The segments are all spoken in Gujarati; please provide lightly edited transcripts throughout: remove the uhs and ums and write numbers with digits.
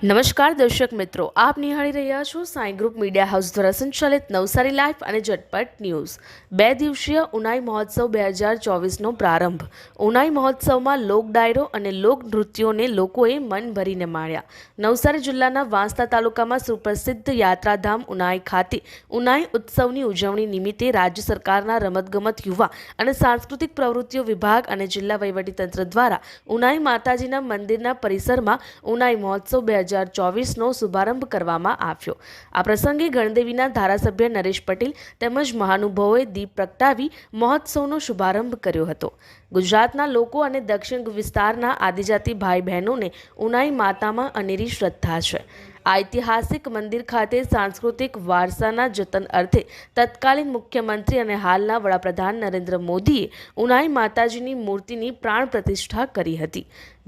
નમસ્કાર દર્શક મિત્રો, આપ નિહાળી રહ્યા છો સાઈ ગ્રુપ મીડિયા હાઉસ દ્વારા સંચાલિત નવસારી લાઈવ અને ઝટપટ ન્યૂઝ। 2 દિવસીય ઉનાઈ મહોત્સવ 2024નો પ્રારંભ। ઉનાઈ મહોત્સવમાં લોક ડાયરો અને લોક નૃત્યોને લોકોએ મન ભરીને માણ્યા। નવસારી જિલ્લાના વાંસદા તાલુકામાં સુપ્રસિદ્ધ યાત્રાધામ ઉનાઈ ખાતે ઉનાઈ ઉત્સવની ઉજવણી નિમિત્તે રાજ્ય સરકારના રમતગમત યુવા અને સાંસ્કૃતિક પ્રવૃત્તિઓ વિભાગ અને જિલ્લા વહીવટીતંત્ર દ્વારા ઉનાઈ માતાજીના મંદિરના પરિસરમાં ઉનાઈ મહોત્સવ 2024નો શુભારંભ કરવામાં આવ્યો। આ પ્રસંગે ગણદેવીના ધારાસભ્ય નરેશ પટેલ તેમજ મહાનુભાવોએ દીપ પ્રગટાવી મહોત્સવનો શુભારંભ કર્યો હતો। ગુજરાતના લોકો અને દક્ષિણ વિસ્તારના આદિજાતિ ભાઈ બહેનોને ઉનાઈ માતામાં અનેરી શ્રદ્ધા છે। આ ઐતિહાસિક મંદિર ખાતે સાંસ્કૃતિક વારસાના જતન અર્થે તત્કાલીન મુખ્યમંત્રી અને હાલના વડાપ્રધાન નરેન્દ્ર મોદીએ ઉનાઈ માતાજીની મૂર્તિની પ્રાણ પ્રતિષ્ઠા કરી હતી।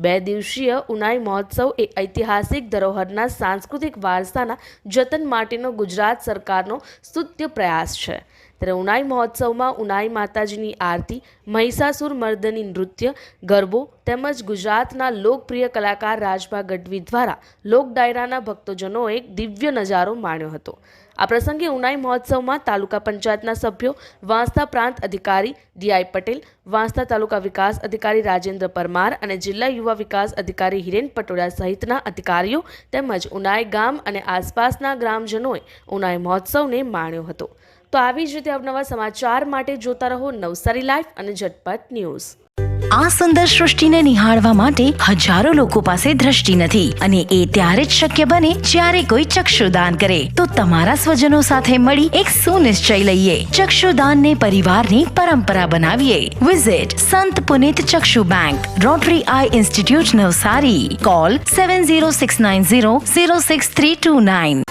2 દિવસીય ઉનાઈ મહોત્સવ એ ઐતિહાસિક ધરોહરના સાંસ્કૃતિક વારસાના જતન માટેનો ગુજરાત સરકારનો સ્તુત્ય પ્રયાસ છે। ત્યારે ઉનાઈ મહોત્સવમાં ઉનાઈ માતાજીની આરતી, મહિષાસુર મર્દની નૃત્ય, ગરબો તેમજ ગુજરાતના લોકપ્રિય કલાકાર રાજભા ગઢવી દ્વારા લોક ડાયરાના ભક્તજનોએ દિવ્ય નજારો માણ્યો હતો। આ પ્રસંગે ઉનાઈ મહોત્સવમાં તાલુકા પંચાયતના સભ્યો, વાંસદા પ્રાંત અધિકારી ડીઆઈ પટેલ, વાંસદા તાલુકા વિકાસ અધિકારી રાજેન્દ્ર પરમાર અને જિલ્લા યુવા વિકાસ અધિકારી હિરેન પટોળા સહિતના અધિકારીઓ તેમજ ઉનાઈ ગામ અને આસપાસના ગ્રામજનોએ ઉનાઈ મહોત્સવને માણ્યો હતો। તો આવી જ રીતે અવનવા સમાચાર માટે જોતા રહો નવસારી લાઈવ અને ઝટપટ ન્યૂઝ। આ સુંદર સૃષ્ટિને નિહાળવા માટે હજારો લોકો પાસે દ્રષ્ટિ નથી અને એ ત્યારે જ શક્ય બને જ્યારે કોઈ ચક્ષુદાન કરે। તો તમારા સ્વજનો સાથે મળી એક સુનિશ્ચય લઈએ, ચક્ષુદાનને પરિવારની પરંપરા બનાવીએ। Visit Sant Punit Chakshu bank, Rotary eye institute Navsari. Call 7069006329।